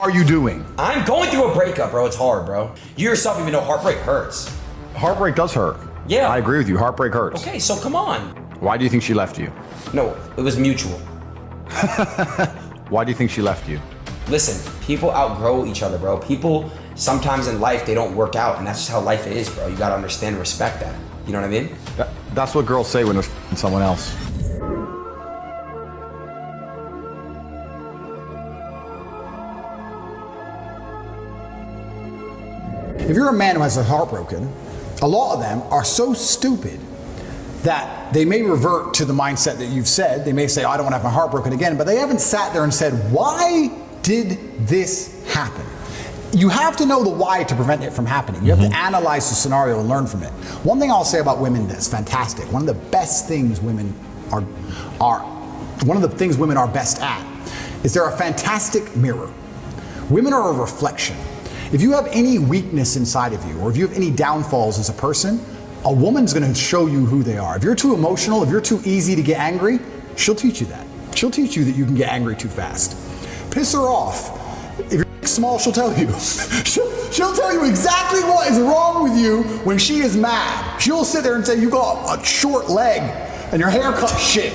are you doing? I'm going through a breakup, bro. It's hard, bro. You yourself even know heartbreak hurts. Heartbreak does hurt. Yeah. I agree with you. Heartbreak hurts. Okay, so come on. Why do you think she left you? No, it was mutual. Why do you think she left you? Listen, people outgrow each other, bro. People, sometimes in life, they don't work out, and that's just how life is, bro. You gotta understand and respect that. You know what I mean? That's what girls say when they're someone else. If you're a man who has their heart broken, a lot of them are so stupid that they may revert to the mindset that you've said. They may say, I don't want to have my heart broken again, but they haven't sat there and said, why did this happen? You have to know the why to prevent it from happening. You have to analyze the scenario and learn from it. One thing I'll say about women that's fantastic, one of the best things women are best at is they're a fantastic mirror. Women are a reflection. If you have any weakness inside of you, or if you have any downfalls as a person, a woman's gonna show you who they are. If you're too emotional, if you're too easy to get angry, she'll teach you that. She'll teach you that you can get angry too fast. Piss her off. If you're small, she'll tell you. she'll tell you exactly what is wrong with you when she is mad. She'll sit there and say, you got a short leg and your haircut shit.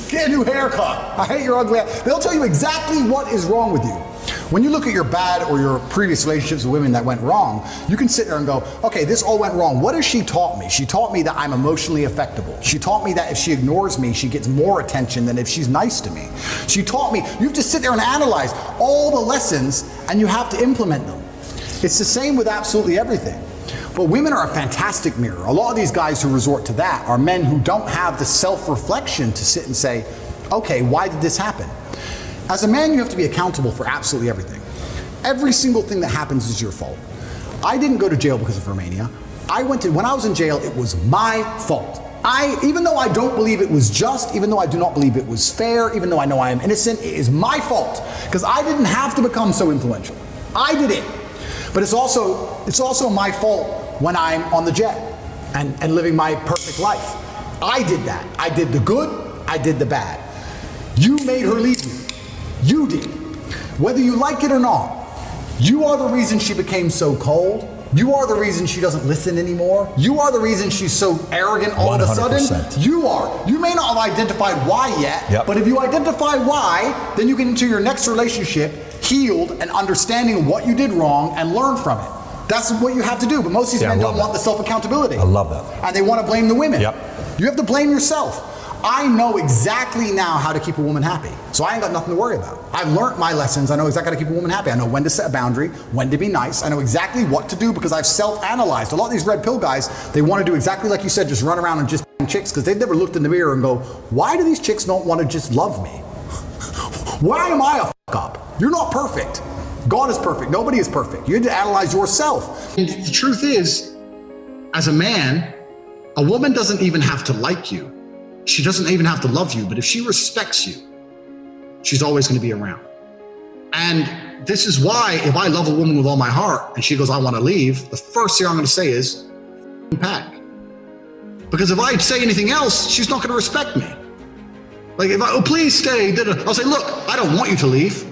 Get a new haircut. I hate your ugly ass. They'll tell you exactly what is wrong with you. When you look at your bad or your previous relationships with women that went wrong, you can sit there and go, okay, this all went wrong. What has she taught me? She taught me that I'm emotionally affectable. She taught me that if she ignores me, she gets more attention than if she's nice to me. She taught me, you have to sit there and analyze all the lessons and you have to implement them. It's the same with absolutely everything. But women are a fantastic mirror. A lot of these guys who resort to that are men who don't have the self-reflection to sit and say, okay, why did this happen? As a man, you have to be accountable for absolutely everything. Every single thing that happens is your fault. I didn't go to jail because of Romania. When I was in jail, it was my fault. Even though I don't believe it was just, even though I do not believe it was fair, even though I know I am innocent, it is my fault. Because I didn't have to become so influential. I did it. But it's also my fault when I'm on the jet and living my perfect life. I did that. I did the good, I did the bad. You made her leave me. You did. Whether you like it or not, you are the reason she became so cold. You are the reason she doesn't listen anymore. You are the reason she's so arrogant all of a sudden. You are. You may not have identified why yet, but if you identify why, then you get into your next relationship healed and understanding what you did wrong and learn from it. That's what you have to do. But most of these men don't want the self-accountability. I love that. And they want to blame the women. Yep. You have to blame yourself. I know exactly now how to keep a woman happy. So I ain't got nothing to worry about. I've learned my lessons. I know exactly how to keep a woman happy. I know when to set a boundary, when to be nice. I know exactly what to do because I've self-analyzed. A lot of these red pill guys, they want to do exactly like you said, just run around and just chicks because they've never looked in the mirror and go, why do these chicks not want to just love me? Why am I a fuck up? You're not perfect. God is perfect. Nobody is perfect. You need to analyze yourself. And the truth is, as a man, a woman doesn't even have to like you. She doesn't even have to love you, but if she respects you, she's always going to be around. And this is why if I love a woman with all my heart and she goes, I want to leave, the first thing I'm going to say is, pack. Because if I say anything else, she's not going to respect me. Like if I, oh, please stay, I'll say, look, I don't want you to leave.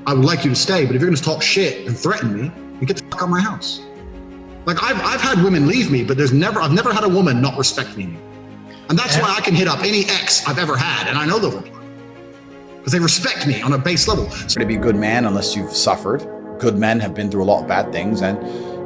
I would like you to stay, but if you're going to talk shit and threaten me, you get the fuck out of my house. Like I've had women leave me, but I've never had a woman not respect me. And that's why I can hit up any ex I've ever had, and I know they'll reply. Because they respect me on a base level. So to be a good man unless you've suffered. Good men have been through a lot of bad things, and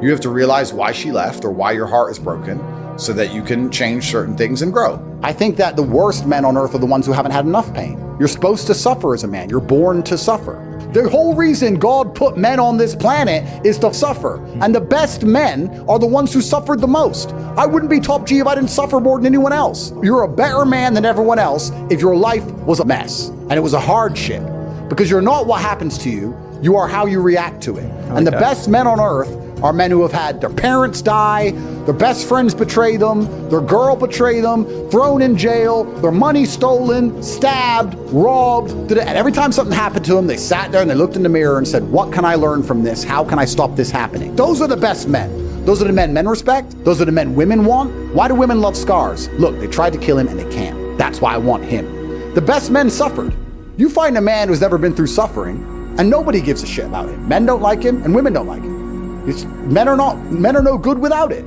you have to realize why she left or why your heart is broken so that you can change certain things and grow. I think that the worst men on earth are the ones who haven't had enough pain. You're supposed to suffer as a man. You're born to suffer. The whole reason God put men on this planet is to suffer. And the best men are the ones who suffered the most. I wouldn't be top G if I didn't suffer more than anyone else. You're a better man than everyone else if your life was a mess and it was a hardship. Because you're not what happens to you, you are how you react to it. And the best men on earth are men who have had their parents die, their best friends betray them, their girl betray them, thrown in jail, their money stolen, stabbed, robbed. And every time something happened to them, they sat there and they looked in the mirror and said, what can I learn from this? How can I stop this happening? Those are the best men. Those are the men respect. Those are the men women want. Why do women love scars? Look, they tried to kill him and they can't. That's why I want him. The best men suffered. You find a man who's never been through suffering, And nobody gives a shit about him. Men don't like him and women don't like him. Men are no good without it.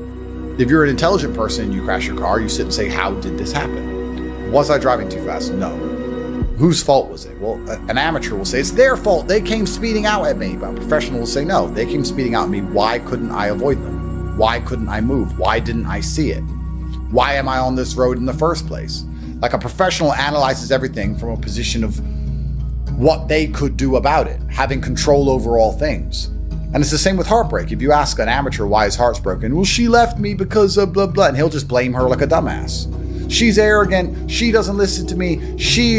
If you're an intelligent person and you crash your car, you sit and say, how did this happen? Was I driving too fast? No. Whose fault was it? Well, an amateur will say, it's their fault. They came speeding out at me. But a professional will say, no, they came speeding out at me. Why couldn't I avoid them? Why couldn't I move? Why didn't I see it? Why am I on this road in the first place? Like, a professional analyzes everything from a position of what they could do about it, having control over all things. And it's the same with heartbreak. If you ask an amateur why his heart's broken, well, she left me because of blah, blah, and he'll just blame her like a dumbass. She's arrogant. She doesn't listen to me.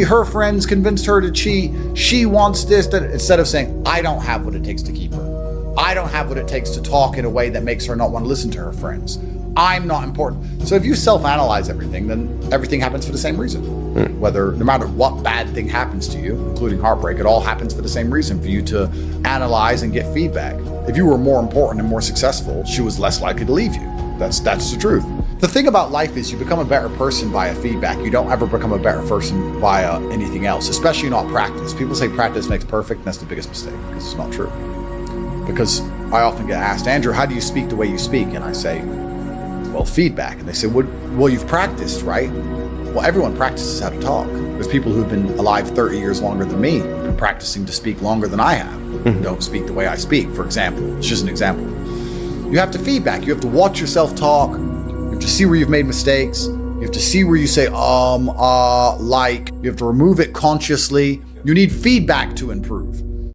Her friends convinced her to cheat. She wants this, that, instead of saying, I don't have what it takes to keep her. I don't have what it takes to talk in a way that makes her not want to listen to her friends. I'm not important. So if you self-analyze everything, then everything happens for the same reason. Whether, no matter what bad thing happens to you, including heartbreak, it all happens for the same reason, for you to analyze and get feedback. If you were more important and more successful, she was less likely to leave you. That's the truth. The thing about life is you become a better person via feedback. You don't ever become a better person via anything else, especially not practice. People say practice makes perfect, and that's the biggest mistake, because it's not true. Because I often get asked, Andrew, how do you speak the way you speak? And I say, well, feedback. And they say, well, you've practiced, right? Well, everyone practices how to talk. There's people who've been alive 30 years longer than me, who've been practicing to speak longer than I have, who don't speak the way I speak, for example. It's just an example. You have to feedback. You have to watch yourself talk. You have to see where you've made mistakes. You have to see where you say, like. You have to remove it consciously. You need feedback to improve.